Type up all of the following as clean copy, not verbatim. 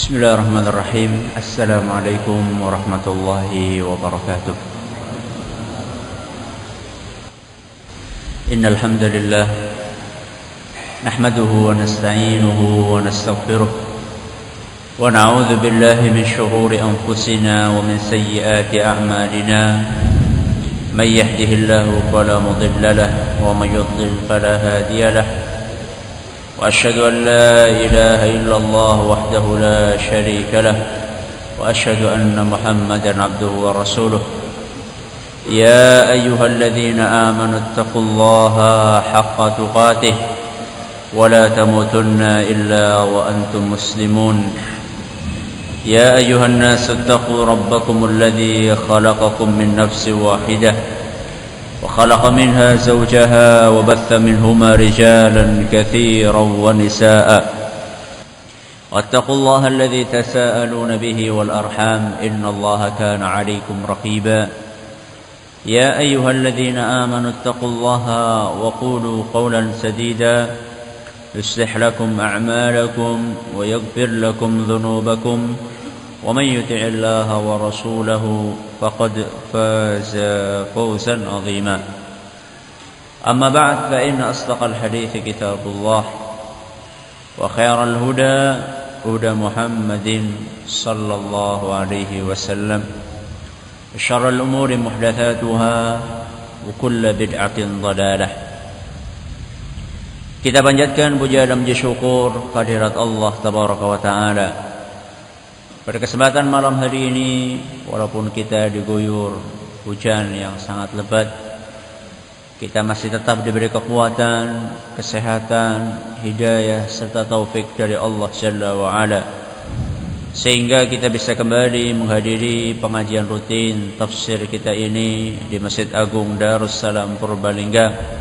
Bismillahirrahmanirrahim. Assalamualaikum warahmatullahi wabarakatuh. Innal hamdalillah nahmaduhu wa nasta'inuhu wa nastaghfiruh wa na'udzu billahi min shururi anfusina wa min sayyiati a'malina. May yahdihillahu fala mudilla lahu wa may yudlil fala hadiya lahu. وأشهد أن لا إله إلا الله وحده لا شريك له وأشهد أن محمدا عبده ورسوله. يا أيها الذين آمنوا اتقوا الله حق تقاته ولا تموتن إلا وأنتم مسلمون. يا أيها الناس اتقوا ربكم الذي خلقكم من نفس واحدة وخلق منها زوجها وبث منهما رجالا كثيرا ونساء واتقوا الله الذي تساءلون به والأرحام إن الله كان عليكم رقيبا. يا أيها الذين آمنوا اتقوا الله وقولوا قولا سديدا يصلح لكم أعمالكم ويغفر لكم ذنوبكم ومن يطع الله ورسوله فقد فاز فوزا عظيما. أما بعد فإن أصدق الحديث كتاب الله وخير الهدى هدى محمد صلى الله عليه وسلم وشر الأمور محدثاتها وكل بدعة ضلالة. Kita panjatkan puja dan puji syukur kehadirat Allah Tabaraka wa Ta'ala. Pada kesempatan malam hari ini, walaupun kita diguyur hujan yang sangat lebat, kita masih tetap diberi kekuatan, kesehatan, hidayah serta taufik dari Allah Jalla wa Ala, sehingga kita bisa kembali menghadiri pengajian rutin tafsir kita ini di Masjid Agung Darussalam Purbalingga.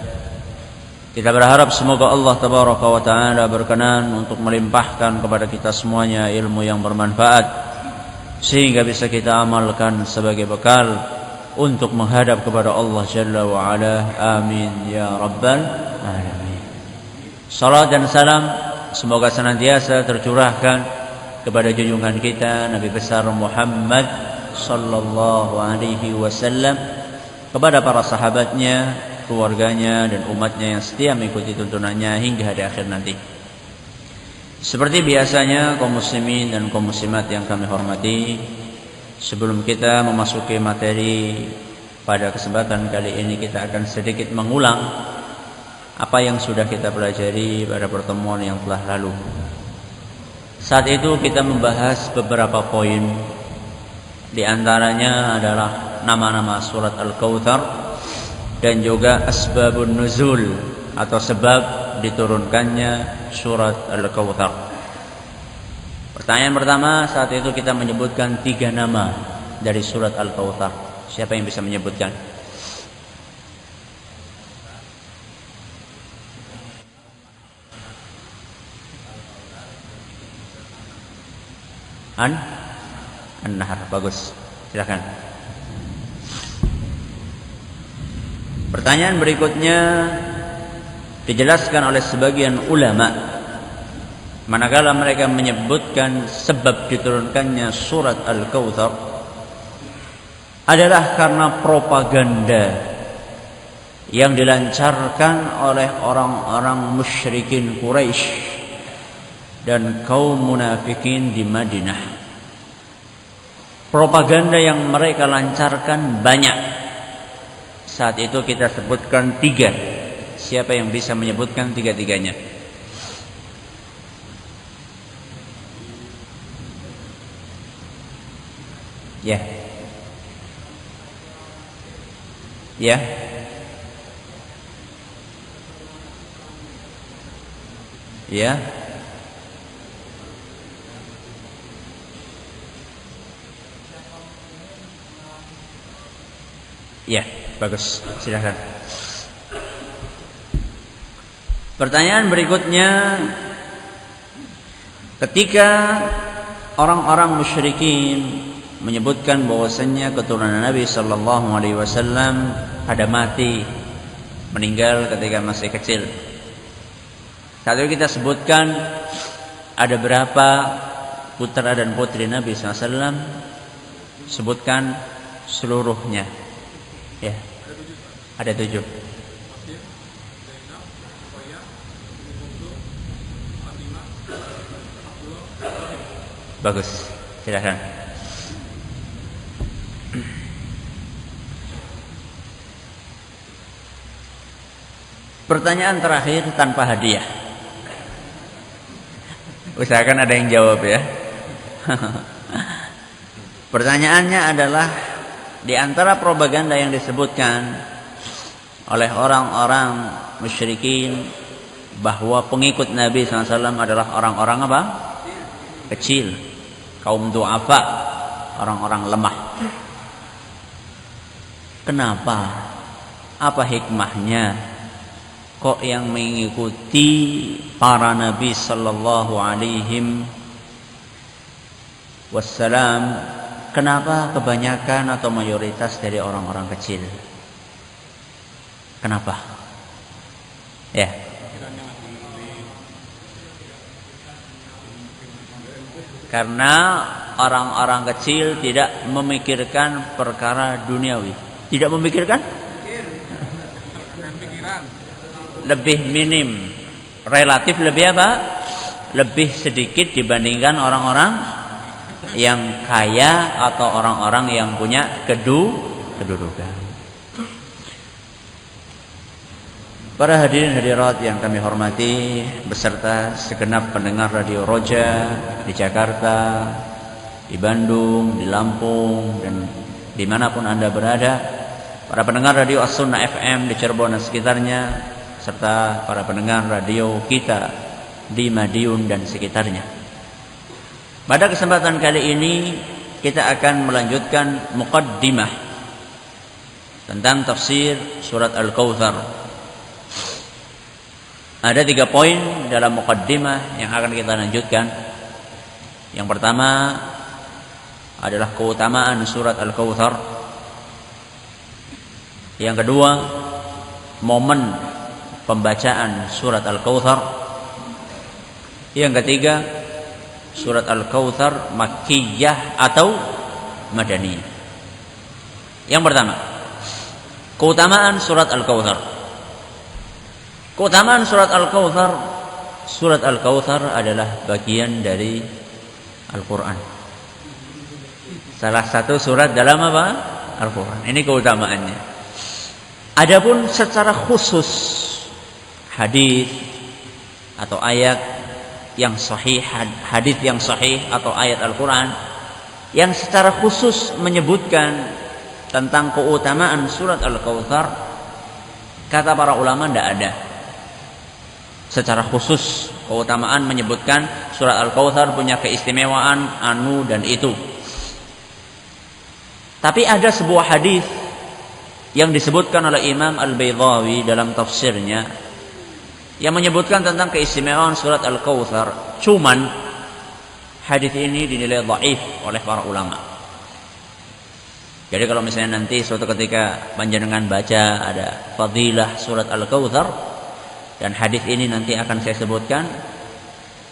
Kita berharap semoga Allah Tabaraka wa Ta'ala berkenan untuk melimpahkan kepada kita semuanya ilmu yang bermanfaat, sehingga bisa kita amalkan sebagai bekal untuk menghadap kepada Allah Jalla wa Ala. Amin ya Rabbal Alamin. Salat dan salam semoga senantiasa tercurahkan kepada junjungan kita Nabi besar Muhammad sallallahu alaihi wasallam, kepada para sahabatnya, keluarganya dan umatnya yang setia mengikuti tuntunannya hingga hari akhir nanti. Seperti biasanya kaum muslimin dan kaum muslimat yang kami hormati, sebelum kita memasuki materi pada kesempatan kali ini, kita akan sedikit mengulang apa yang sudah kita pelajari pada pertemuan yang telah lalu. Saat itu kita membahas beberapa poin, di antaranya adalah nama-nama surat Al-Kautsar dan juga asbabun nuzul atau sebab diturunkannya surat Al-Kautsar. Pertanyaan pertama, saat itu kita menyebutkan 3 nama dari surat Al-Kautsar. Siapa yang bisa menyebutkan? An-Nahr, bagus. Silakan. Pertanyaan berikutnya dijelaskan oleh sebagian ulama, manakala mereka menyebutkan sebab diturunkannya surat Al-Kautsar adalah karena propaganda yang dilancarkan oleh orang-orang musyrikin Quraisy dan kaum munafikin di Madinah. Propaganda yang mereka lancarkan banyak. Saat itu kita sebutkan 3. Siapa yang bisa menyebutkan 3-tiganya? Ya. Ya. Ya. Ya. Bagus, silakan. Pertanyaan berikutnya, ketika orang-orang musyrikin menyebutkan bahwasannya keturunan Nabi sallallahu alaihi wasallam ada mati, meninggal ketika masih kecil. Saat itu kita sebutkan ada berapa putra dan putri Nabi SAW, sebutkan seluruhnya. Ya, ada 7. Bagus, silakan. Pertanyaan terakhir tanpa hadiah. Usahakan ada yang jawab ya. Pertanyaannya adalah, di antara propaganda yang disebutkan oleh orang-orang musyrikin bahwa pengikut Nabi SAW adalah orang-orang apa? Kecil, kaum du'afa, orang-orang lemah. Kenapa? Apa hikmahnya? Kok yang mengikuti para Nabi sallallahu alaihi wasallam, kenapa kebanyakan atau mayoritas dari orang-orang kecil? Kenapa? Ya. Karena orang-orang kecil tidak memikirkan perkara duniawi. Tidak memikirkan? Lebih minim, relatif lebih apa? Lebih sedikit dibandingkan orang-orang yang kaya atau orang-orang yang punya kedudukan. Para hadirin hadirat yang kami hormati, beserta segenap pendengar Radio Roja di Jakarta, di Bandung, di Lampung, dan dimanapun Anda berada, para pendengar Radio As-Sunnah FM di Cirebon dan sekitarnya, serta para pendengar radio kita di Madiun dan sekitarnya. Pada kesempatan kali ini kita akan melanjutkan muqaddimah tentang tafsir surat Al-Kautsar. Ada 3 poin dalam muqaddimah yang akan kita lanjutkan. Yang pertama adalah keutamaan surat Al-Kautsar. Yang kedua, momen pembacaan surat Al-Kautsar. Yang ketiga, surat Al-Kautsar Makkiyah atau Madaniyah. Yang pertama, keutamaan surat Al-Kautsar. Keutamaan surat Al-Kautsar, surat Al-Kautsar adalah bagian dari Al-Quran. Salah satu surat dalam apa? Al-Quran. Ini keutamaannya. Adapun secara khusus hadis atau ayat yang sahih, hadis yang sahih atau ayat Al-Quran yang secara khusus menyebutkan tentang keutamaan surat Al-Kautsar, kata para ulama tidak ada. Secara khusus keutamaan menyebutkan surat Al-Kautsar punya keistimewaan anu dan itu. Tapi ada sebuah hadis yang disebutkan oleh Imam Al-Baydhawi dalam tafsirnya yang menyebutkan tentang keistimewaan surat Al-Kautsar. Cuman hadis ini dinilai dhaif oleh para ulama. Jadi kalau misalnya nanti suatu ketika panjenengan baca ada fadilah surat Al-Kautsar dan hadis ini nanti akan saya sebutkan,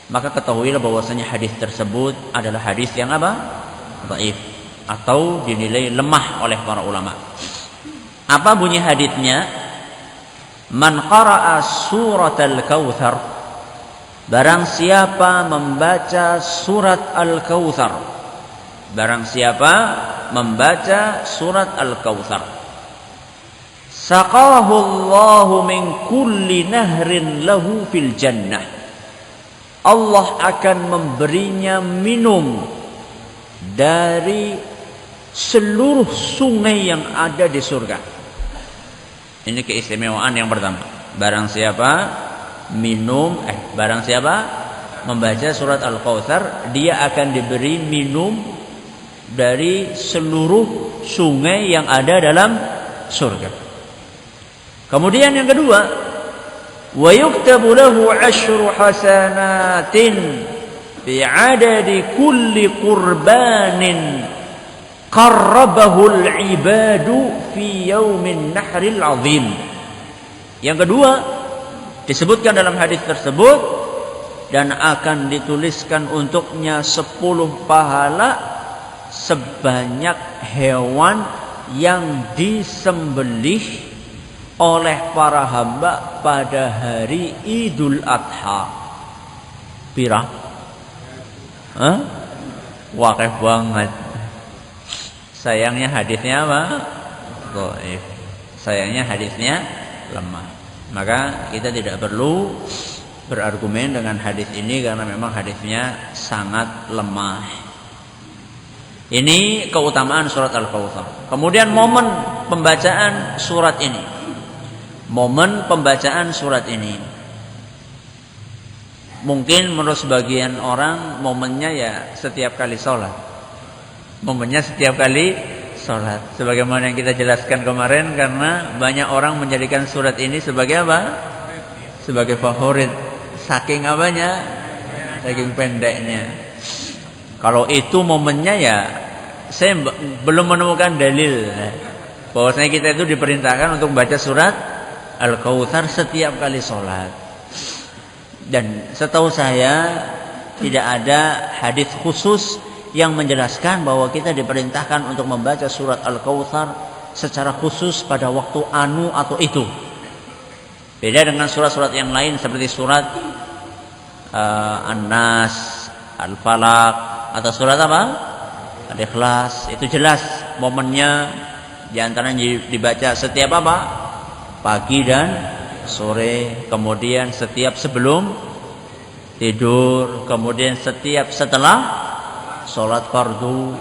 maka ketahuilah bahwasanya hadis tersebut adalah hadis yang apa? Dhaif atau dinilai lemah oleh para ulama. Apa bunyi hadisnya? Man qara'a surat Al-Kautsar, barang siapa membaca surat Al-Kautsar, barang siapa membaca surat Al-Kautsar, saqahu Allahu min kulli nahrin lahu fil jannah, Allah akan memberinya minum dari seluruh sungai yang ada di surga. Ini keistimewaan yang pertama. Barang siapa membaca surat Al-Kautsar, dia akan diberi minum dari seluruh sungai yang ada dalam surga. Kemudian yang kedua, wa yuktabu lahu 'asyru hasanatin bi 'adadi kulli qurbanin qarrabahul ibadu fi yaumin nahril azim. Yang kedua disebutkan dalam hadis tersebut, dan akan dituliskan untuknya 10 pahala sebanyak hewan yang disembelih oleh para hamba pada hari Idul Adha. Pira? Wakif banget. Sayangnya hadisnya apa? Dhaif. Sayangnya hadisnya lemah. Maka kita tidak perlu berargumen dengan hadis ini karena memang hadisnya sangat lemah. Ini keutamaan surat Al-Kautsar. Kemudian momen pembacaan surat ini. Momen pembacaan surat ini. Mungkin menurut sebagian orang momennya ya setiap kali sholat. Momennya setiap kali sholat. Sebagaimana yang kita jelaskan kemarin, karena banyak orang menjadikan surat ini sebagai apa? Sebagai favorit. Saking apanya? Saking pendeknya. Kalau itu momennya ya saya belum menemukan dalil bahwasanya kita itu diperintahkan untuk baca surat Al-Kautsar setiap kali sholat. Dan setahu saya tidak ada hadis khusus yang menjelaskan bahwa kita diperintahkan untuk membaca surat Al-Kautsar secara khusus pada waktu anu atau itu. Beda dengan surat-surat yang lain seperti surat An-Nas, Al-Falaq, atau surat apa? Al-Ikhlas. Itu jelas momennya, diantaranya dibaca setiap apa? Pagi dan sore. Kemudian setiap sebelum tidur. Kemudian setiap setelah sholat fardu.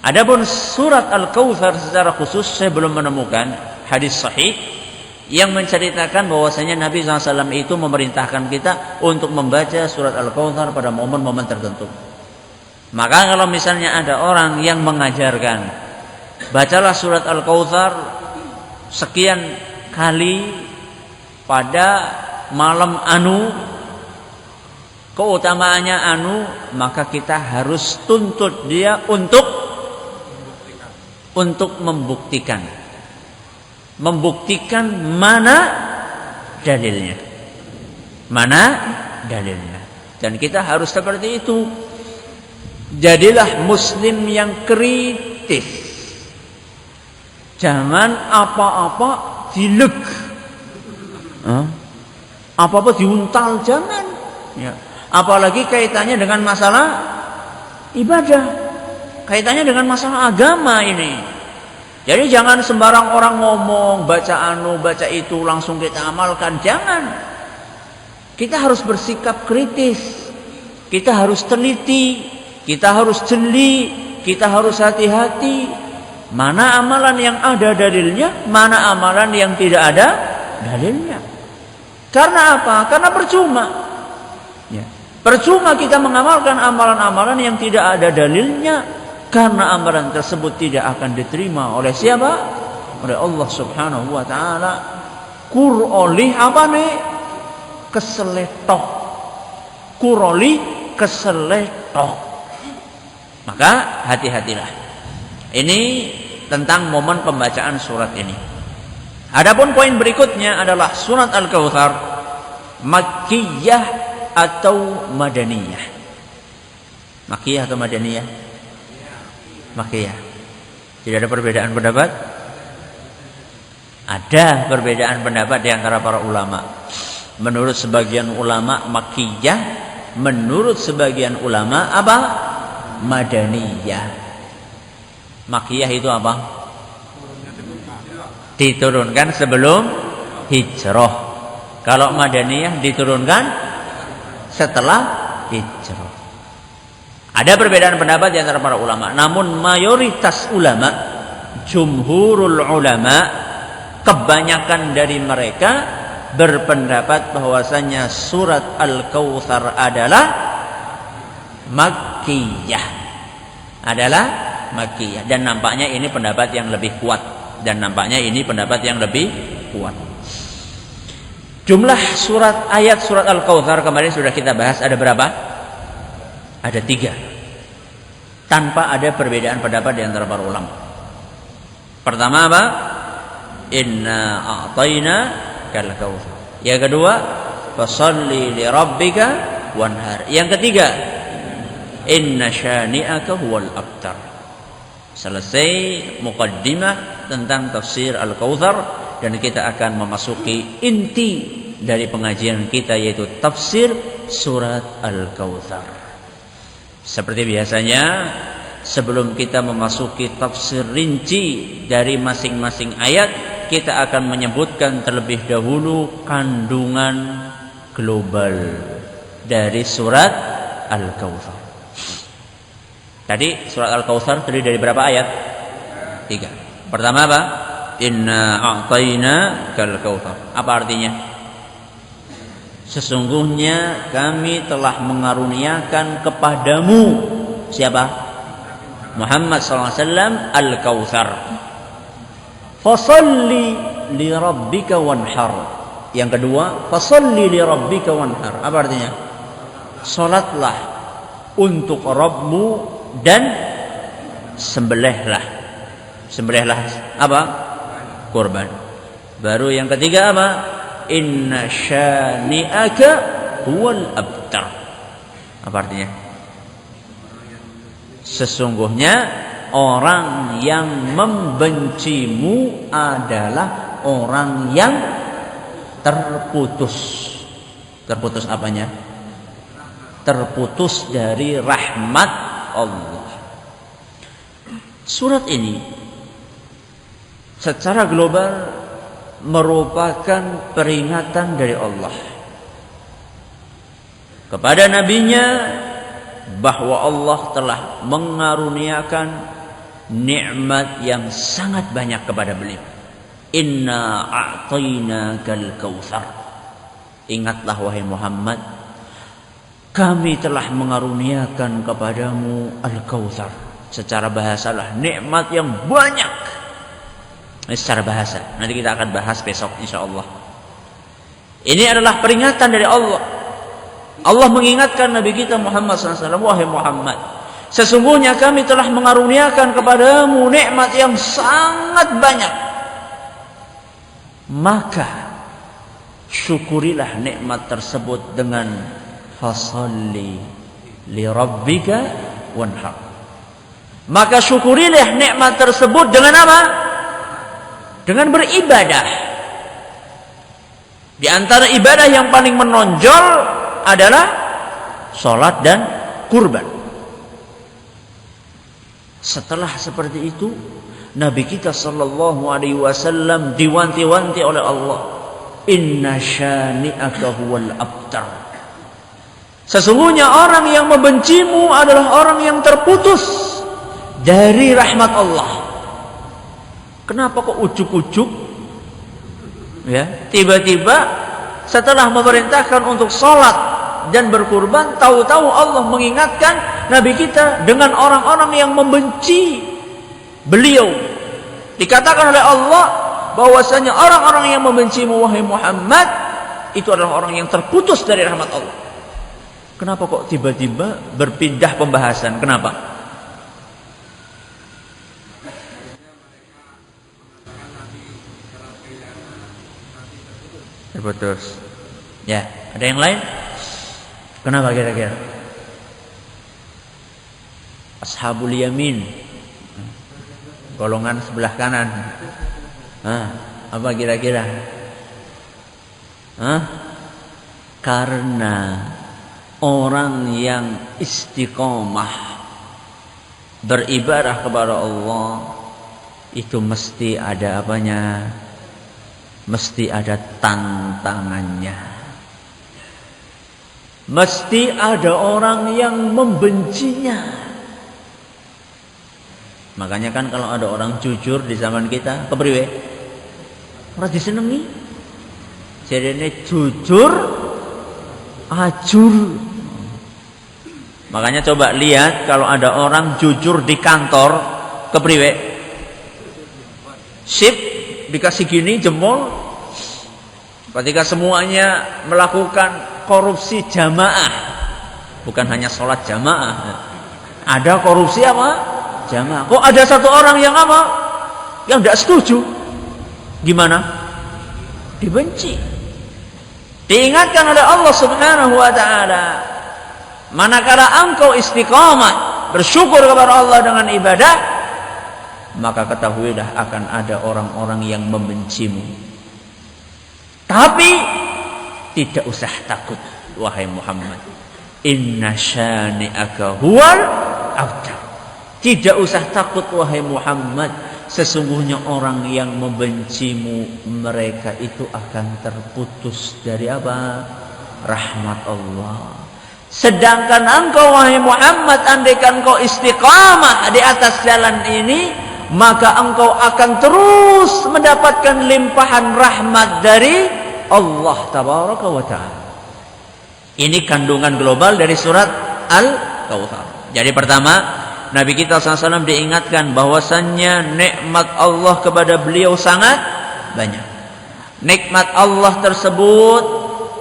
Adapun surat Al-Kautsar secara khusus saya belum menemukan hadis sahih yang menceritakan bahwasanya Nabi SAW itu memerintahkan kita untuk membaca surat Al-Kautsar pada momen-momen tertentu. Maka kalau misalnya ada orang yang mengajarkan, bacalah surat Al-Kautsar sekian kali pada malam anu, keutamaannya anu, maka kita harus tuntut dia untuk membuktikan mana dalilnya. Mana dalilnya. Dan kita harus seperti itu. Jadilah muslim yang kritis. Jangan apa-apa dileg. Apa-apa diuntal, jangan. Ya. Apalagi kaitannya dengan masalah ibadah. Kaitannya dengan masalah agama ini. Jadi jangan sembarang orang ngomong, baca anu, baca itu, langsung kita amalkan. Jangan. Kita harus bersikap kritis. Kita harus teliti. Kita harus jeli. Kita harus hati-hati. Mana amalan yang ada dalilnya, mana amalan yang tidak ada dalilnya. Karena apa? Karena percuma. Ya. Percuma kita mengamalkan amalan-amalan yang tidak ada dalilnya. Karena amalan tersebut tidak akan diterima oleh siapa? Oleh Allah Subhanahu wa taala. Kuroli apa nih? Keseletok. Kuroli keseletok. Maka hati-hatilah. Ini tentang momen pembacaan surat ini. Adapun poin berikutnya adalah surat Al-Kautsar Makkiyah atau Madaniyah. Makkiyah atau Madaniyah? Makkiyah. Tidak ada perbedaan pendapat? Ada perbedaan pendapat di antara para ulama. Menurut sebagian ulama Makkiyah, menurut sebagian ulama apa? Madaniyah. Makkiyah itu apa? Diturunkan sebelum hijrah. Kalau Madaniyah diturunkan setelah hijrah. Ada perbedaan pendapat di antara para ulama. Namun mayoritas ulama, jumhurul ulama, kebanyakan dari mereka berpendapat bahwasanya surat Al-Kautsar adalah Makkiyah. Adalah Makkiyah. Dan nampaknya ini pendapat yang lebih kuat. Jumlah ayat surat Al-Kautsar kemarin sudah kita bahas, ada berapa? Ada 3. Tanpa ada perbedaan pendapat di antara para ulama. Pertama apa? Inna a'tayna kal kautsar. Yang kedua, fasholli li rabbika wanhar. Yang ketiga, inna syani'aka huwal abtar. Selesai muqaddimah tentang tafsir Al-Kautsar dan kita akan memasuki inti dari pengajian kita, yaitu tafsir surat Al-Kautsar. Seperti biasanya, sebelum kita memasuki tafsir rinci dari masing-masing ayat, kita akan menyebutkan terlebih dahulu kandungan global dari surat Al-Kautsar. Tadi surat Al-Kautsar terdiri dari berapa ayat? 3. Pertama apa? Inna a'tayna kal kautsar. Apa artinya? Sesungguhnya kami telah mengaruniakan kepadamu, siapa? Muhammad SAW, Al-Kautsar. Fasalli li rabbika wanhar. Yang kedua, fasalli li rabbika wanhar. Apa artinya? Salatlah untuk Rabbmu dan sembelihlah. Sembelihlah apa? Kurban. Baru yang ketiga apa? Inna syani'aka huwal abtar. Apa artinya? Sesungguhnya orang yang membencimu adalah orang yang terputus. Terputus apanya? Terputus dari rahmat Allah. Surat ini secara global merupakan peringatan dari Allah kepada nabinya bahwa Allah telah mengaruniakan nikmat yang sangat banyak kepada beliau. Inna a'tainakal kautsar. Ingatlah wahai Muhammad, kami telah mengaruniakan kepadamu Al-Kautsar. Secara bahasalah nikmat yang banyak. Ini secara bahasa. Nanti kita akan bahas besok insyaallah. Ini adalah peringatan dari Allah. Allah mengingatkan Nabi kita Muhammad SAW, wahai Muhammad, sesungguhnya kami telah mengaruniakan kepadamu nikmat yang sangat banyak. Maka syukurilah nikmat tersebut dengan fasalli li rabbika wanhar. Maka syukurilah nikmat tersebut dengan apa? Dengan beribadah. Di antara ibadah yang paling menonjol adalah salat dan kurban. Setelah seperti itu, Nabi kita sallallahu alaihi wasallam diwanti-wanti oleh Allah, inna syani'aka huwal abtar. Sesungguhnya orang yang membencimu adalah orang yang terputus dari rahmat Allah. Kenapa kok ujuk-ujuk? Ya, tiba-tiba setelah memerintahkan untuk sholat dan berkurban, tahu-tahu Allah mengingatkan Nabi kita dengan orang-orang yang membenci beliau. Dikatakan oleh Allah bahwasanya orang-orang yang membencimu wahai Muhammad itu adalah orang yang terputus dari rahmat Allah. Kenapa kok tiba-tiba berpindah pembahasan? Kenapa? Terputus. Ya, ada yang lain? Kenapa kira-kira? Ashabul yamin, golongan sebelah kanan. Apa kira-kira? Karena orang yang istiqomah beribadah kepada Allah itu mesti ada apanya? Mesti ada tantangannya. Mesti ada orang yang membencinya. Makanya kan kalau ada orang jujur di zaman kita, kepriwe? Ora disenengi. Jarene jujur ajur. Makanya coba lihat kalau ada orang jujur di kantor, kepriwe? Sip, dikasih gini jempol. Ketika semuanya melakukan korupsi jamaah, bukan hanya sholat jamaah, ada korupsi apa? Jamaah. Kok ada satu orang yang apa? Yang tidak setuju? Gimana? Dibenci. Diingatkan oleh Allah Subhanahu wa taala, manakala engkau istiqamah bersyukur kepada Allah dengan ibadah, maka ketahuilah akan ada orang-orang yang membencimu. Tapi tidak usah takut wahai Muhammad. Inna syani'aka huwal abtar. Tidak usah takut wahai Muhammad. Sesungguhnya orang yang membencimu, mereka itu akan terputus dari apa? Rahmat Allah. Sedangkan engkau wahai Muhammad, andaikan engkau istiqamah di atas jalan ini, maka engkau akan terus mendapatkan limpahan rahmat dari Allah Tabaraka wa Ta'ala. Ini kandungan global dari surat Al-Kautsar. Jadi pertama, Nabi kita SAW diingatkan bahwasannya nikmat Allah kepada beliau sangat banyak. Nikmat Allah tersebut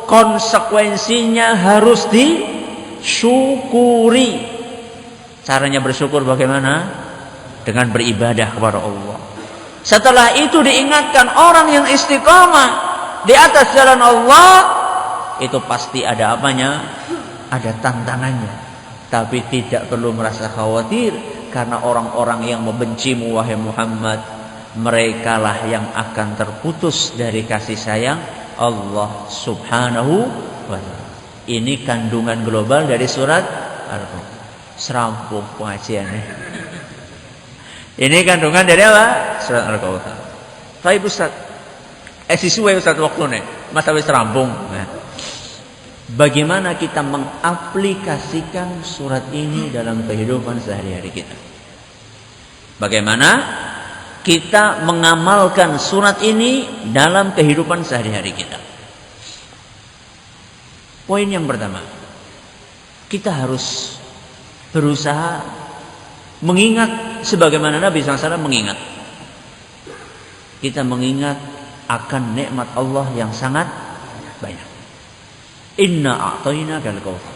konsekuensinya harus disyukuri. Caranya bersyukur bagaimana? Dengan beribadah kepada Allah. Setelah itu diingatkan orang yang istiqamah di atas jalan Allah, itu pasti ada apanya? Ada tantangannya. Tapi tidak perlu merasa khawatir, karena orang-orang yang membencimu wahai Muhammad, merekalah yang akan terputus dari kasih sayang Allah Subhanahu wa ta'ala. Ini kandungan global dari surat Al-Qur'an. Serampung pengajiannya. Ini kandungan dari apa? Surat Al-Qur'an. Baik Ustaz. Sesuai Ustaz waktunya. Masa wis rampung. Nah. Bagaimana kita mengaplikasikan surat ini dalam kehidupan sehari-hari kita? Bagaimana kita mengamalkan surat ini dalam kehidupan sehari-hari kita? Poin yang pertama, kita harus berusaha mengingat sebagaimana Nabi SAW mengingat. Kita mengingat akan nikmat Allah yang sangat banyak. Inna a'tainakal kautsar.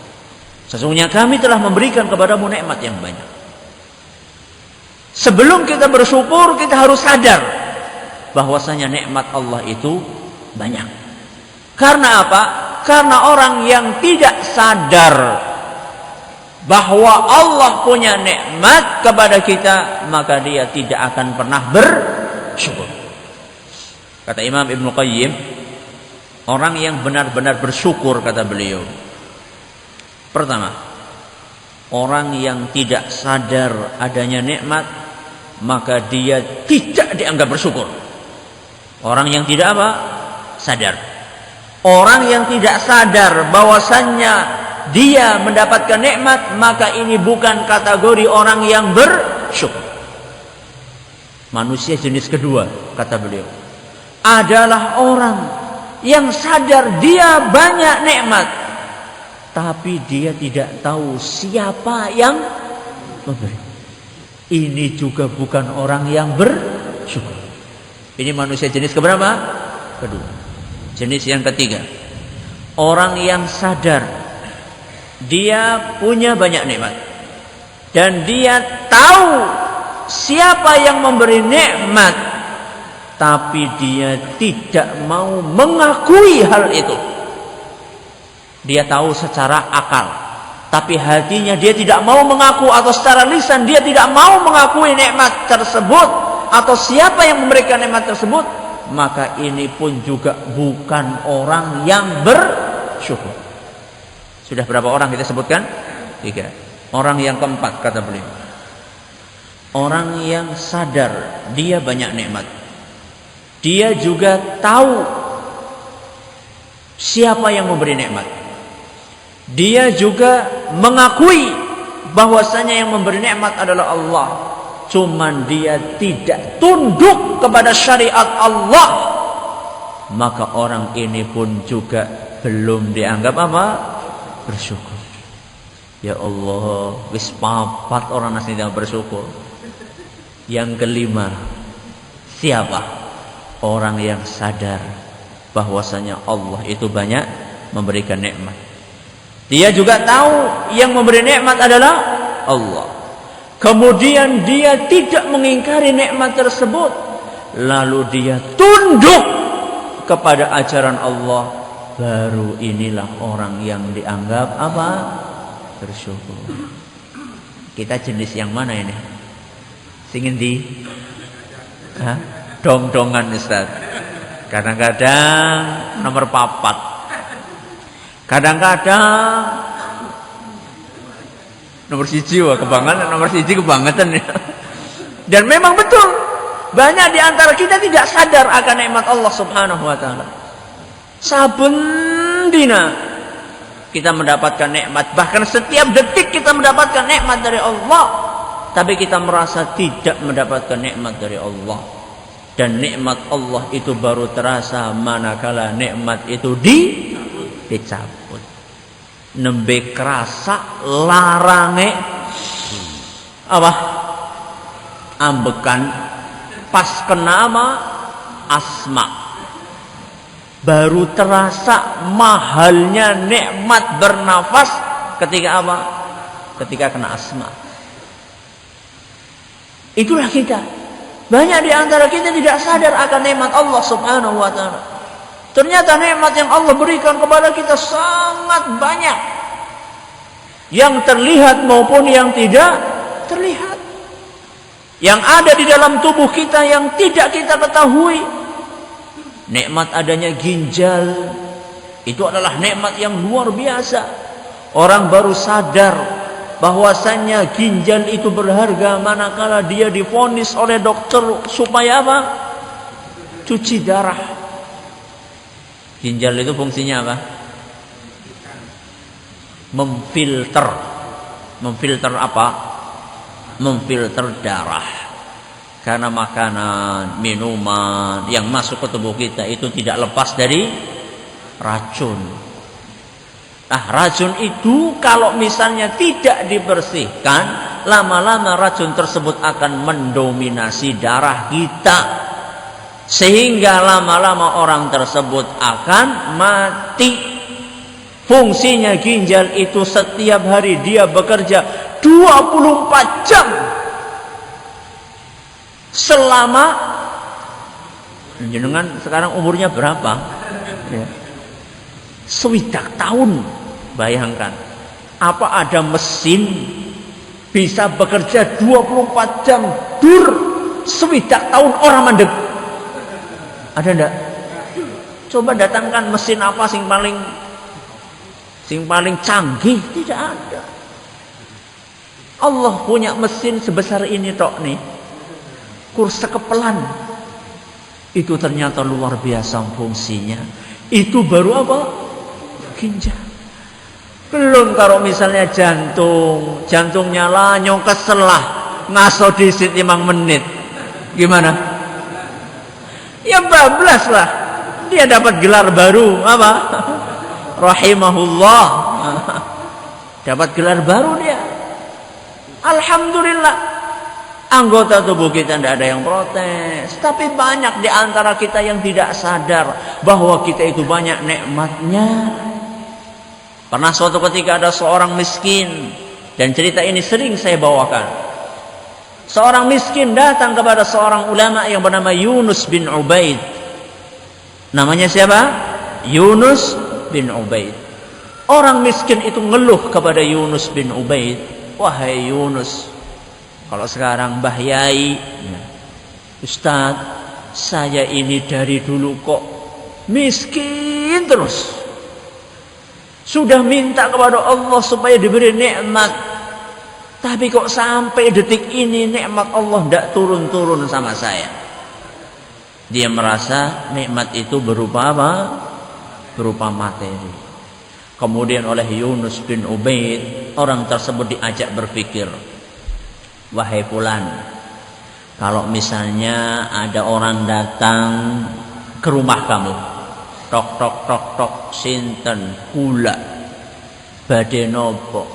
Sesungguhnya kami telah memberikan kepadamu nikmat yang banyak. Sebelum kita bersyukur, kita harus sadar bahwasanya nikmat Allah itu banyak. Karena apa? Karena orang yang tidak sadar bahwa Allah punya nikmat kepada kita, maka dia tidak akan pernah bersyukur. Kata Imam Ibnu Qayyim, orang yang benar-benar bersyukur, kata beliau, pertama, orang yang tidak sadar adanya nikmat, maka dia tidak dianggap bersyukur. Orang yang tidak apa? Sadar. Orang yang tidak sadar bahwasannya dia mendapatkan nikmat, maka ini bukan kategori orang yang bersyukur. Manusia jenis kedua, kata beliau, adalah orang yang sadar dia banyak nikmat, tapi dia tidak tahu siapa yang memberi. Ini juga bukan orang yang bersyukur. Ini manusia jenis keberapa? Kedua. Jenis yang ketiga, orang yang sadar dia punya banyak nikmat dan dia tahu siapa yang memberi nikmat, tapi dia tidak mau mengakui hal itu. Dia tahu secara akal, tapi hatinya dia tidak mau mengaku, atau secara lisan dia tidak mau mengakui nikmat tersebut atau siapa yang memberikan nikmat tersebut, maka ini pun juga bukan orang yang bersyukur. Sudah berapa orang kita sebutkan? 3. Orang yang keempat, kata beliau, orang yang sadar dia banyak nikmat, dia juga tahu siapa yang memberi nikmat, dia juga mengakui bahwasanya yang memberi nikmat adalah Allah, cuman dia tidak tunduk kepada syariat Allah, maka orang ini pun juga belum dianggap apa? Bersyukur. Ya Allah, wis papat orang nasi tidak bersyukur. Yang kelima, siapa? Orang yang sadar bahwasanya Allah itu banyak memberikan nikmat. Dia juga tahu yang memberi nikmat adalah Allah. Kemudian dia tidak mengingkari nikmat tersebut, lalu dia tunduk kepada ajaran Allah, baru inilah orang yang dianggap apa? Bersyukur. Kita jenis yang mana ini? Singin di dong-dongan Ustaz. Kadang-kadang nomor 4. Kadang-kadang nomor 1 kebangetan, nomor 1 kebangetan ya. Dan memang betul, banyak di antara kita tidak sadar akan nikmat Allah Subhanahu wa taala. Saben dina kita mendapatkan nikmat, bahkan setiap detik kita mendapatkan nikmat dari Allah, tapi kita merasa tidak mendapatkan nikmat dari Allah. Dan nikmat Allah itu baru terasa manakala nikmat itu dicabut. Nembe kerasa larange apa? Ambekan pas kena apa? Asma. Baru terasa mahalnya nikmat bernafas ketika apa? Ketika kena asma. Itulah kita. Banyak di antara kita tidak sadar akan nikmat Allah Subhanahu wa taala. Ternyata nikmat yang Allah berikan kepada kita sangat banyak. Yang terlihat maupun yang tidak terlihat. Yang ada di dalam tubuh kita yang tidak kita ketahui. Nikmat adanya ginjal itu adalah nikmat yang luar biasa. Orang baru sadar bahwasannya ginjal itu berharga manakala dia divonis oleh dokter supaya apa? Cuci darah. Ginjal itu fungsinya apa? Memfilter. Memfilter apa? Memfilter darah. Karena makanan, minuman yang masuk ke tubuh kita itu tidak lepas dari racun. Nah, racun itu kalau misalnya tidak dibersihkan, lama-lama racun tersebut akan mendominasi darah kita. Sehingga lama-lama orang tersebut akan mati. Fungsinya ginjal itu setiap hari dia bekerja 24 jam. Selama jenengan sekarang umurnya berapa? Ya. 60 tahun. Bayangkan. Apa ada mesin bisa bekerja 24 jam dur 60 tahun orang mandek? Ada enggak? Coba datangkan mesin apa sing paling canggih? Tidak ada. Allah punya mesin sebesar ini tok nih. Kursa kepelan. Itu ternyata luar biasa fungsinya. Itu baru apa? Ginjal. Belum kalau misalnya jantungnya lanyong kesel lah, ngaso disit 5 menit. Gimana? Ya bablas lah. Dia dapat gelar baru apa? Rahimahullah. Dapat gelar baru dia. Alhamdulillah. Anggota tubuh kita tidak ada yang protes. Tapi banyak di antara kita yang tidak sadar bahwa kita itu banyak nikmatnya. Pernah suatu ketika ada seorang miskin. Dan cerita ini sering saya bawakan. Seorang miskin datang kepada seorang ulama yang bernama Yunus bin Ubaid. Namanya siapa? Yunus bin Ubaid. Orang miskin itu ngeluh kepada Yunus bin Ubaid. Wahai Yunus, kalau sekarang Mbah Yai, Ustaz, saya ini dari dulu kok miskin terus. Sudah minta kepada Allah supaya diberi nikmat. Tapi kok sampai detik ini nikmat Allah tidak turun-turun sama saya. Dia merasa nikmat itu berupa apa? Berupa materi. Kemudian oleh Yunus bin Ubaid, orang tersebut diajak berpikir. Wahai fulan, kalau misalnya ada orang datang ke rumah kamu, tok tok tok tok, sinten kula, badhe nopo,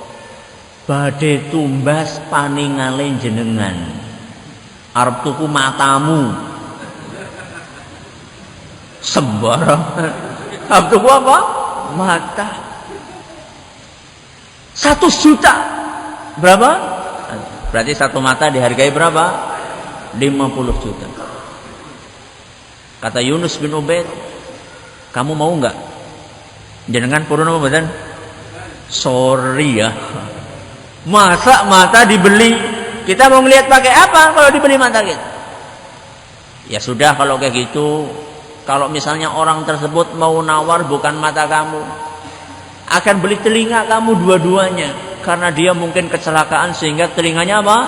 badhe tumbas paningale jenengan, arep tuku matamu, sembarang, arep tuku apa? Mata. 1 juta, berapa? Berarti satu mata dihargai berapa? 50 juta. Kata Yunus bin Ubaid, kamu mau enggak? Jenengan purun apa mboten? Sorry ya. Masa mata dibeli? Kita mau ngelihat pakai apa kalau dibeli mata kita? Ya sudah kalau kayak gitu. Kalau misalnya orang tersebut mau nawar bukan mata kamu, akan beli telinga kamu dua-duanya, karena dia mungkin kecelakaan sehingga telinganya apa?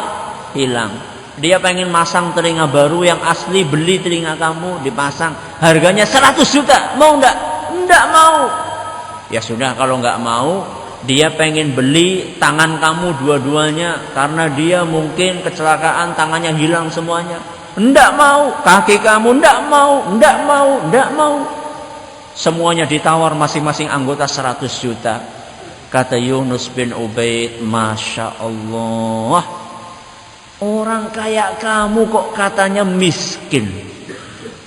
Hilang. Dia pengen masang telinga baru yang asli, beli telinga kamu dipasang, harganya 100 juta. Mau enggak? Enggak mau. Ya sudah kalau enggak mau, dia pengen beli tangan kamu dua-duanya, karena dia mungkin kecelakaan tangannya hilang semuanya. Enggak mau. Kaki kamu enggak mau, enggak mau, enggak mau. Semuanya ditawar masing-masing anggota 100 juta. Kata Yunus bin Ubaid, Masya Allah, orang kayak kamu kok katanya miskin.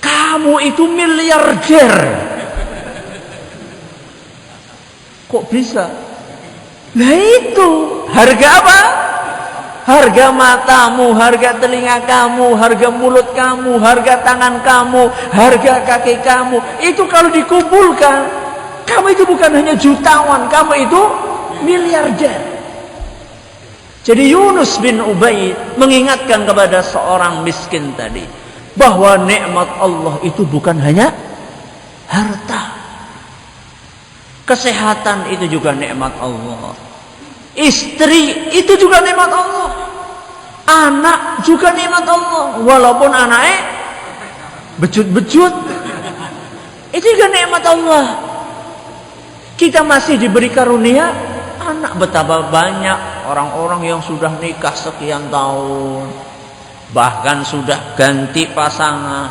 Kamu itu miliarder. Kok bisa? Nah itu harga apa? Harga matamu, harga telinga kamu, harga mulut kamu, harga tangan kamu, harga kaki kamu. Itu kalau dikumpulkan, kamu itu bukan hanya jutawan, kamu itu miliarder. Jadi Yunus bin Ubaid mengingatkan kepada seorang miskin tadi, bahwa nikmat Allah itu bukan hanya harta. Kesehatan itu juga nikmat Allah. Istri itu juga nikmat Allah. Anak juga nikmat Allah. Walaupun anaknya becut-becut, itu juga nikmat Allah. Kita masih diberi karunia anak. Betapa banyak orang-orang yang sudah nikah sekian tahun, bahkan sudah ganti pasangan,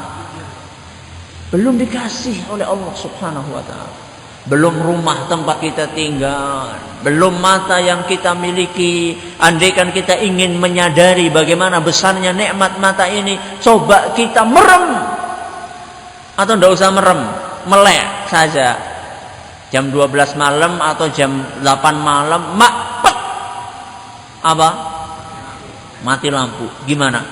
belum dikasih oleh Allah Subhanahu wa ta'ala. Belum rumah tempat kita tinggal, belum mata yang kita miliki. Andaikan kita ingin menyadari bagaimana besarnya nikmat mata ini, coba kita merem, atau tidak usah merem, melek saja. Jam 12 malam atau jam 8 malam, pek, apa? Mati lampu. Gimana?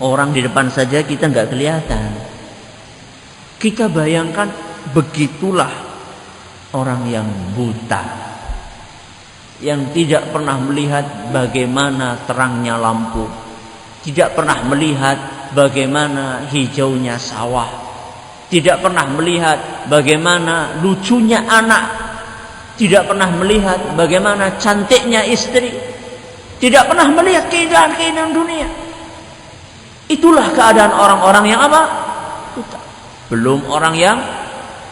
Orang di depan saja kita nggak kelihatan. Kita bayangkan, begitulah orang yang buta, yang tidak pernah melihat bagaimana terangnya lampu, tidak pernah melihat bagaimana hijaunya sawah, tidak pernah melihat bagaimana lucunya anak, tidak pernah melihat bagaimana cantiknya istri, tidak pernah melihat keindahan-keindahan dunia. Itulah keadaan orang-orang yang apa? Buta. Belum orang yang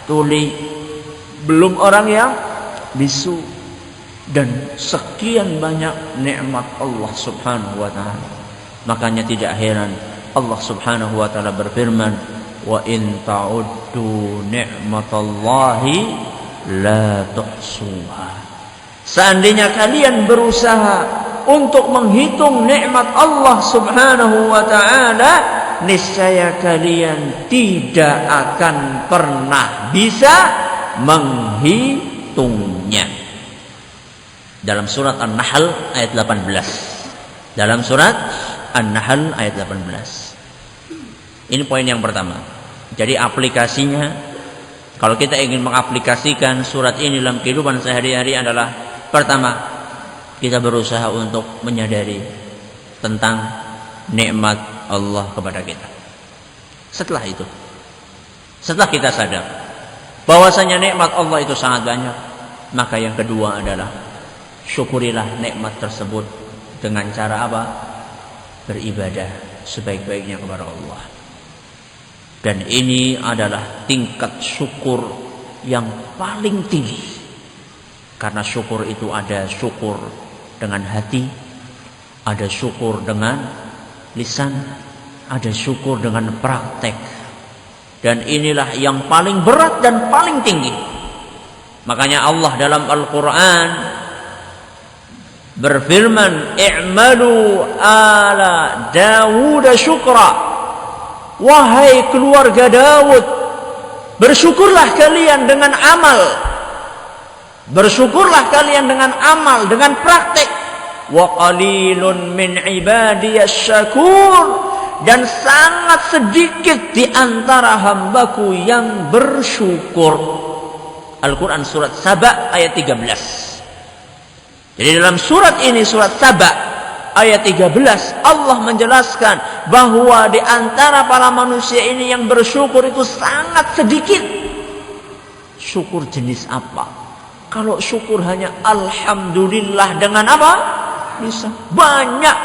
tuli, belum orang yang bisu, dan sekian banyak nikmat Allah Subhanahu wa ta'ala. Makanya tidak heran Allah Subhanahu wa ta'ala berfirman, wa in ta'uddu ni'matallahi la tuhsuha. Seandainya kalian berusaha untuk menghitung nikmat Allah Subhanahu wa ta'ala, niscaya kalian tidak akan pernah bisa menghitungnya. Dalam surat An-Nahl ayat 18. Dalam surat An-Nahl ayat 18. Ini poin yang pertama. Jadi aplikasinya, kalau kita ingin mengaplikasikan surat ini dalam kehidupan sehari-hari adalah, pertama, kita berusaha untuk menyadari tentang nikmat Allah kepada kita. Setelah itu, setelah kita sadar bahwasanya nikmat Allah itu sangat banyak, maka yang kedua adalah syukurilah nikmat tersebut dengan cara apa? Beribadah sebaik-baiknya kepada Allah. Dan ini adalah tingkat syukur yang paling tinggi, karena syukur itu ada syukur dengan hati, ada syukur dengan lisan, ada syukur dengan praktek. Dan inilah yang paling berat dan paling tinggi. Makanya Allah dalam Al-Quran berfirman, i'malu ala Dawud syukra. Wahai keluarga Daud, bersyukurlah kalian dengan amal. Bersyukurlah kalian dengan amal, dengan praktek. Wa qalilun min ibadiyas syakur, dan sangat sedikit di antara hambaku yang bersyukur. Al-Quran surat Saba ayat 13. Jadi dalam surat ini, surat Saba ayat 13, Allah menjelaskan bahwa di antara para manusia ini yang bersyukur itu sangat sedikit. Syukur jenis apa? Kalau syukur hanya alhamdulillah dengan apa? Bisa. Banyak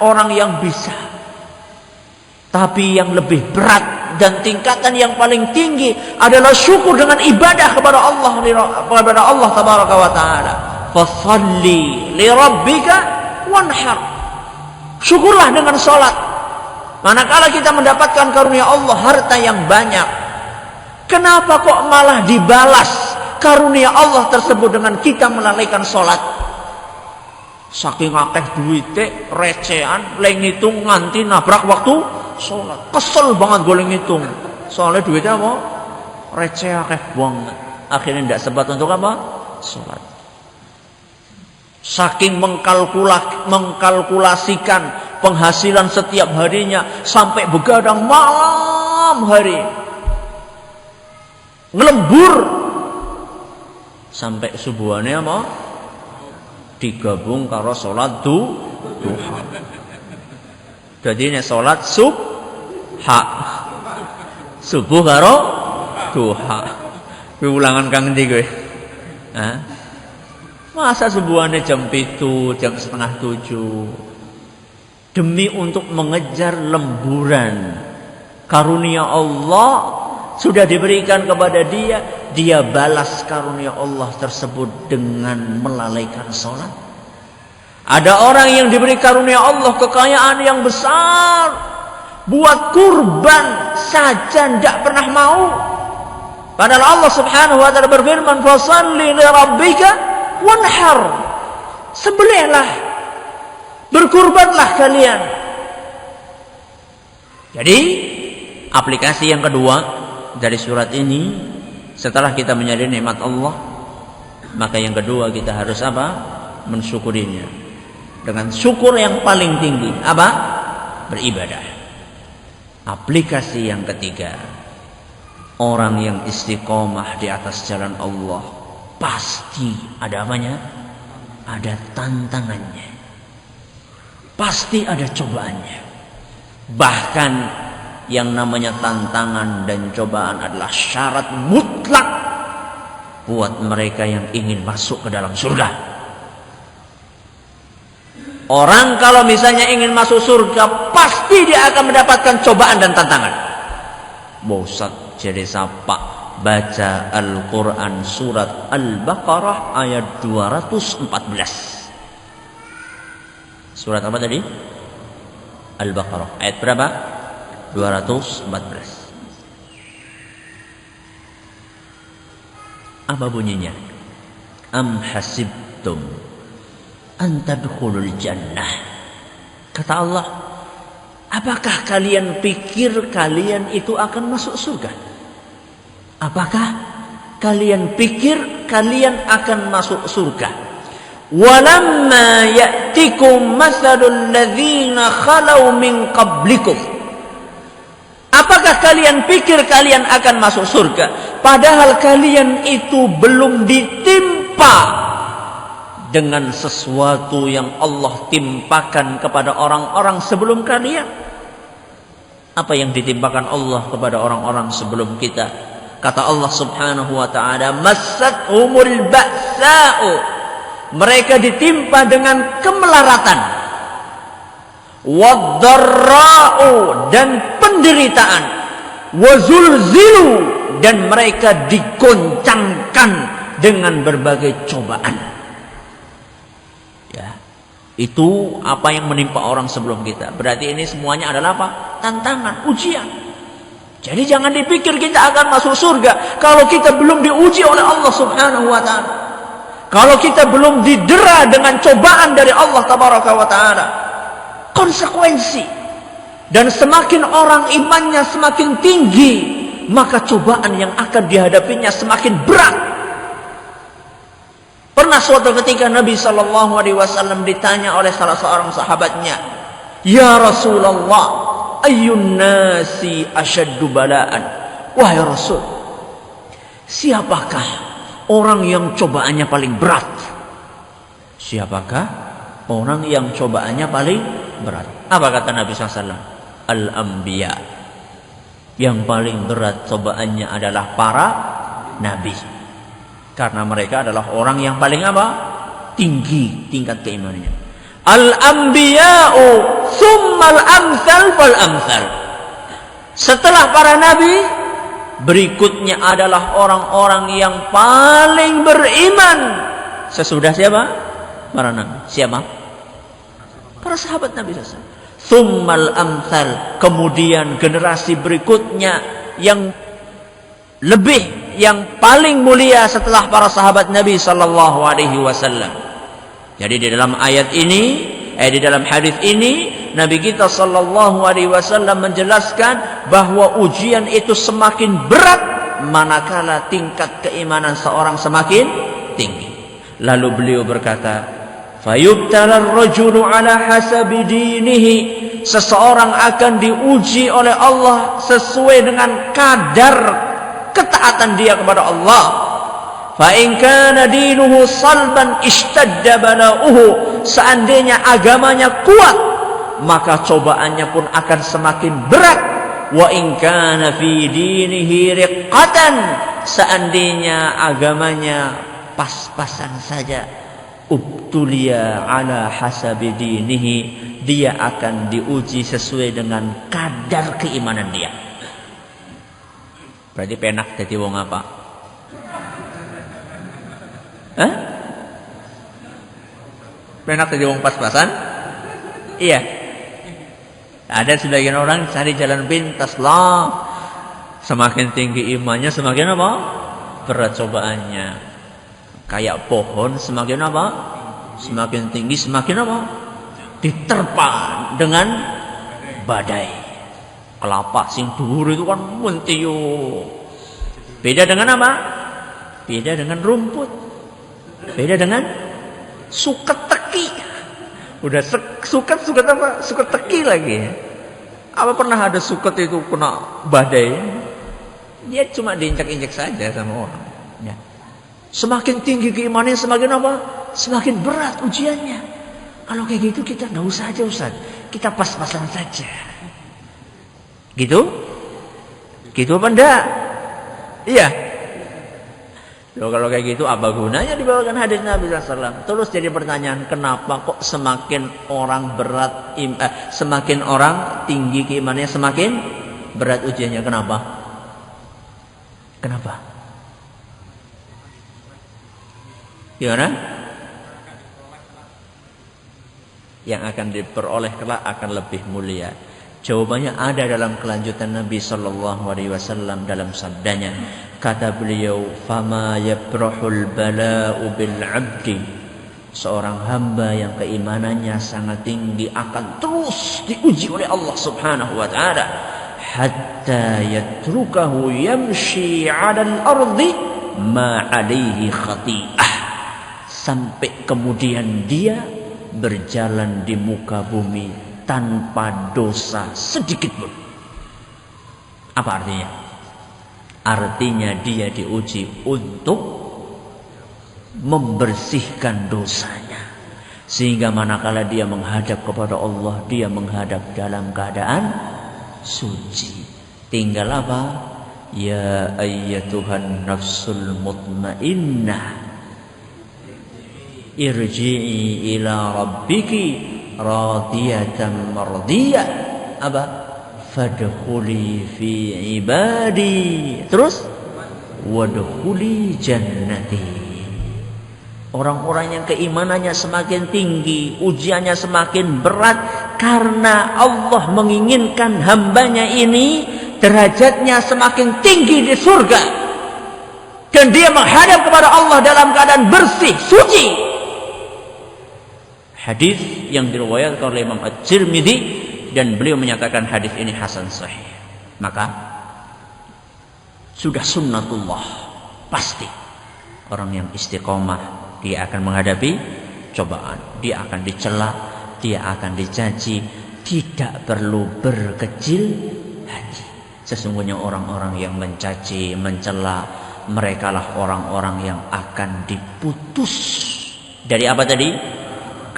orang yang bisa. Tapi yang lebih berat dan tingkatan yang paling tinggi adalah syukur dengan ibadah kepada Allah tabaraka wa taala. Fashalli li rabbika wanhar. Syukurlah dengan salat. Manakala kita mendapatkan karunia Allah harta yang banyak, kenapa kok malah dibalas karunia Allah tersebut dengan kita melalaikan salat? Saking akeh duite recehan leng ngitung nganti nabrak waktu salat. Kesel banget gue leng ngitung. Soalnya duitnya apa? Receh akeh banget. Akhirnya tidak sempat untuk apa? Salat. Saking mengkalkulasikan penghasilan setiap harinya sampai begadang malam hari. Ngelembur sampai subuhane apa? Digabung karo salat duha. Jadi ini salat subha. Subuh karo duha. Kuwi ulangan kang endi kowe? Hah? Masa subuhane jam 7, jam setengah 7. Demi untuk mengejar lemburan karunia Allah sudah diberikan kepada dia balas karunia Allah tersebut dengan melalaikan sholat. Ada orang yang diberi karunia Allah kekayaan yang besar, buat kurban saja tidak pernah mau. Padahal Allah Subhanahu wa taala berfirman, "Fashalli li rabbika wanhar." Sembelihlah, berkurbanlah kalian. Jadi aplikasi yang kedua dari surat ini, setelah kita menyadari nikmat Allah, maka yang kedua kita harus apa? Mensyukurinya. Dengan syukur yang paling tinggi, apa? Beribadah. Aplikasi yang ketiga, orang yang istiqomah di atas jalan Allah pasti ada apanya? Ada tantangannya. Pasti ada cobaannya. Bahkan yang namanya tantangan dan cobaan adalah syarat mutlak buat mereka yang ingin masuk ke dalam surga. Orang kalau misalnya ingin masuk surga, pasti dia akan mendapatkan cobaan dan tantangan. Bosat jadi sapa baca Al-Quran surat Al-Baqarah ayat 214. Surat apa tadi? Al-Baqarah ayat berapa? 214. Apa bunyinya? Am hasibtum an tadkhulul jannah. Kata Allah, apakah kalian pikir kalian itu akan masuk surga? Apakah kalian pikir kalian akan masuk surga? Walamma ya'tikum mathalul ladzina khalau min qablikum. Apakah kalian pikir kalian akan masuk surga? Padahal kalian itu belum ditimpa dengan sesuatu yang Allah timpakan kepada orang-orang sebelum kalian. Apa yang ditimpakan Allah kepada orang-orang sebelum kita? Kata Allah Subhanahu wa taala, "Massathumul ba'sa'u." Mereka ditimpa dengan kemelaratan. Wad-dharra'u, dan penderitaan. Wazulzilu, dan mereka digoncangkan dengan berbagai cobaan. Ya, itu apa yang menimpa orang sebelum kita. Berarti ini semuanya adalah apa? Tantangan, ujian. Jadi jangan dipikir kita akan masuk surga kalau kita belum diuji oleh Allah Subhanahu wa taala. Kalau kita belum didera dengan cobaan dari Allah Tabaraka wa taala. Konsekuensi. Dan semakin orang imannya semakin tinggi, maka cobaan yang akan dihadapinya semakin berat. Pernah suatu ketika Nabi SAW ditanya oleh salah seorang sahabatnya, "Ya Rasulullah, ayyun nasi asyaddu bala'an?" Wahai Rasul, siapakah orang yang cobaannya paling berat. Siapakah orang yang cobaannya paling berat? Apa kata Nabi SAW? Al-Anbiya. Yang paling berat cobaannya adalah para nabi. Karena mereka adalah orang yang paling apa? Tinggi tingkat keimanannya. Al-Anbiya'u tsummal amsal fal amsal. Setelah para nabi, berikutnya adalah orang-orang yang paling beriman. Sesudah siapa? Para nabi. Siapa? Para sahabat Nabi SAW. Tsummal amsal. Kemudian generasi berikutnya yang lebih, yang paling mulia setelah para sahabat Nabi sallallahu alaihi wasallam. Jadi di dalam ayat ini, di dalam hadis ini, Nabi kita sallallahu alaihi wasallam menjelaskan bahwa ujian itu semakin berat manakala tingkat keimanan seorang semakin tinggi. Lalu beliau berkata, "Fayubtalar rajulu ala hasabi dinihi." Seseorang akan diuji oleh Allah sesuai dengan kadar ketaatan dia kepada Allah. Fa in kana dinuhu salban ishtadda bala'uhu. Seandainya agamanya kuat, maka cobaannya pun akan semakin berat. Wa in kana fi dinihi riqqatan. Seandainya agamanya pas-pasan saja, ubtuliya ala hasabi dinihi, dia akan diuji sesuai dengan kadar keimanan dia. Berarti penak jadi wong apa? Hah? Penak jadi wong pas-pasan? Iya. Ada sebagian orang cari jalan pintas lah. Semakin tinggi imannya semakin apa? Berat cobaannya. Kayak pohon semakin apa? Semakin tinggi semakin apa? Diterpa dengan badai. Kelapa sing dhuwur itu kan muntiyo. Beda dengan apa? Beda dengan rumput. Beda dengan suket teki. Udah suket apa? Suket teki lagi. Apa pernah ada suket itu kena badai? Dia cuma diinjak-injak saja sama orang. Ya. Semakin tinggi keimanannya semakin apa? Semakin berat ujiannya. Kalau kayak gitu kita nggak usah aja Ustaz. Kita pas-pasan saja. Gitu? Gitu apa enggak? Iya. Loh, kalau kayak gitu apa gunanya dibawakan hadis Nabi SAW? Terus jadi pertanyaan, kenapa kok semakin orang berat, semakin orang tinggi keimanannya semakin berat ujiannya? Kenapa? Kenapa? Gimana? Yang akan diperoleh kelak akan lebih mulia. Jawabannya ada dalam kelanjutan Nabi sallallahu alaihi wasallam dalam sabdanya. Kata beliau, "Fama yabrahul bala'u bil 'abdi." Seorang hamba yang keimanannya sangat tinggi akan terus diuji oleh Allah Subhanahu wa taala hatta yatrukahu yamshi 'alal ardi ma 'alaihi khati'ah. Sampai kemudian dia berjalan di muka bumi tanpa dosa sedikit pun. Apa artinya? Artinya dia diuji untuk membersihkan dosanya. Sehingga manakala dia menghadap kepada Allah, dia menghadap dalam keadaan suci. Tinggal apa? Ya ayyatuhan nafsul mutmainnah, irji'i ila rabbiki radiyatan mardiyah. Apa? Fadkhuli fi ibadi. Terus wadkhuli jannati. Orang-orang yang keimanannya semakin tinggi, ujiannya semakin berat karena Allah menginginkan hambanya ini derajatnya semakin tinggi di surga. Dan dia menghadap kepada Allah dalam keadaan bersih, suci. Hadis yang diriwayatkan oleh Imam At-Tirmidzi dan beliau menyatakan hadis ini hasan sahih. Maka sudah sunnatullah, pasti orang yang istiqomah dia akan menghadapi cobaan, dia akan dicela, dia akan dicaci, tidak perlu berkecil hati. Sesungguhnya orang-orang yang mencaci, mencela, merekalah orang-orang yang akan diputus dari apa tadi?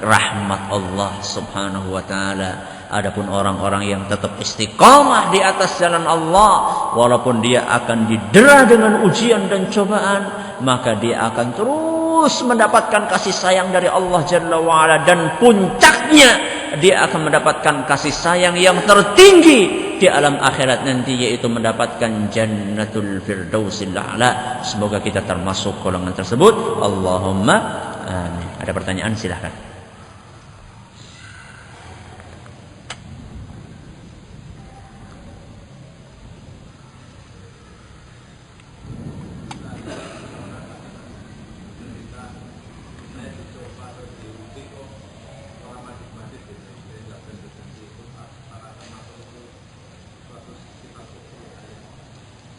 Rahmat Allah Subhanahu wa taala. Adapun orang-orang yang tetap istiqamah di atas jalan Allah, walaupun dia akan didera dengan ujian dan cobaan, maka dia akan terus mendapatkan kasih sayang dari Allah Jalla wa'ala, dan puncaknya dia akan mendapatkan kasih sayang yang tertinggi di alam akhirat nanti, yaitu mendapatkan Jannatul Firdausil A'la. Semoga kita termasuk golongan tersebut. Allahumma amin. Ada pertanyaan, silahkan.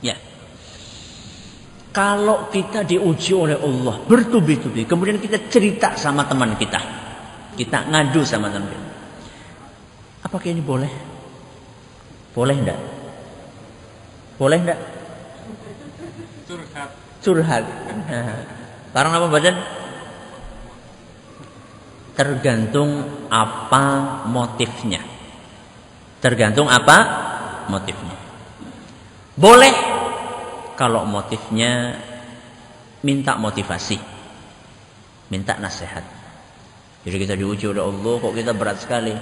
Ya, kalau kita diuji oleh Allah bertubi-tubi, kemudian kita cerita sama teman kita ngadu sama teman kita, apakah ini boleh? Boleh enggak? Boleh enggak? Curhat. Karena apa badan? Tergantung apa motifnya. Boleh kalau motifnya minta motivasi, minta nasihat. Jadi kita diuji oleh Allah, kok kita berat sekali.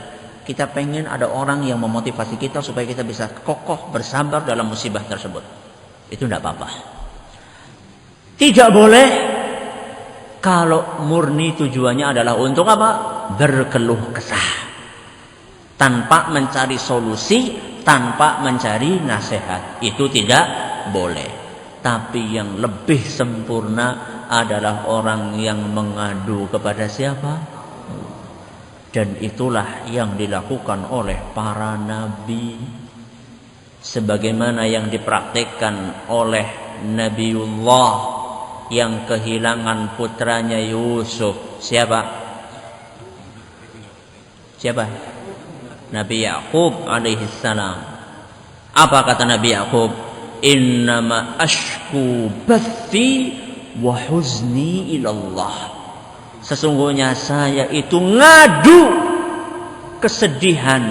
Kita pengen ada orang yang memotivasi kita supaya kita bisa kokoh bersabar dalam musibah tersebut. Itu tidak apa-apa. Tidak boleh kalau murni tujuannya adalah untuk apa? Berkeluh kesah, tanpa mencari solusi, tanpa mencari nasihat. Itu tidak boleh. Tapi yang lebih sempurna adalah orang yang mengadu kepada siapa? Dan itulah yang dilakukan oleh para nabi, sebagaimana yang dipraktikkan oleh Nabiullah yang kehilangan putranya Yusuf. Siapa? Nabi Yakub alaihissalam. Apa kata Nabi Yakub? Innama ashku bathi wa huzni ilallah. Sesungguhnya saya itu ngadu kesedihan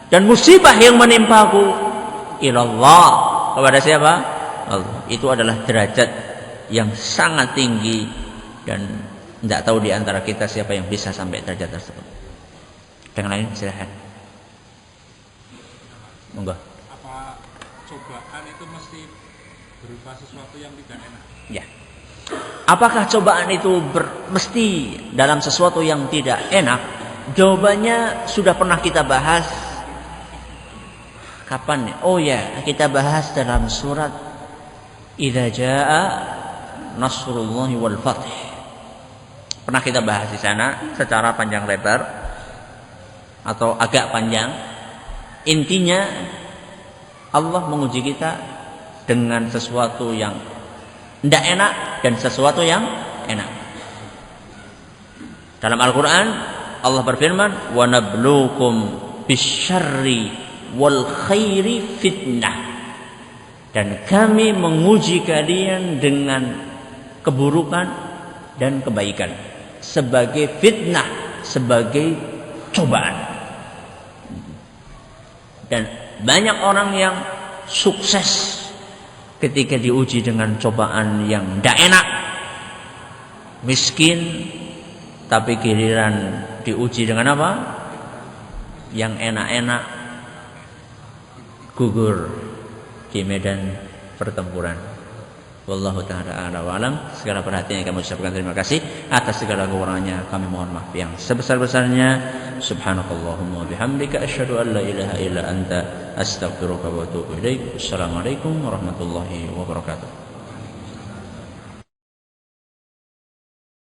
dan musibah yang menimpaku ilallah, kepada siapa? Allah. Itu adalah derajat yang sangat tinggi, dan tidak tahu di antara kita siapa yang bisa sampai derajat tersebut. Yang lain silahkan. Monggo. Apa cobaan itu mesti berupa sesuatu yang tidak enak? Ya. Apakah cobaan itu mesti dalam sesuatu yang tidak enak? Jawabannya sudah pernah kita bahas. Kapan? Oh ya, kita bahas dalam surat Idza Jaa Nasrullahi wal Fath. Pernah kita bahas di sana secara panjang lebar atau agak panjang. Intinya Allah menguji kita dengan sesuatu yang tidak enak dan sesuatu yang enak. Dalam Al-Quran Allah berfirman, wa nabluukum bisyarri wal khairi fitnah. Dan kami menguji kalian dengan keburukan dan kebaikan sebagai fitnah, sebagai cobaan. Dan banyak orang yang sukses ketika diuji dengan cobaan yang tidak enak, miskin, tapi giliran diuji dengan apa? Yang enak-enak, gugur di medan pertempuran. Wallahu ta'ala a'la wa alam. Segala perhatian yang kami ucapkan terima kasih. Atas segala kekurangannya kami mohon maaf yang sebesar-besarnya. Subhanakallahumma bihamdika asyhadu an la ilaha illa anta astaghfiruka wa atubu ilaik. Assalamualaikum warahmatullahi wabarakatuh.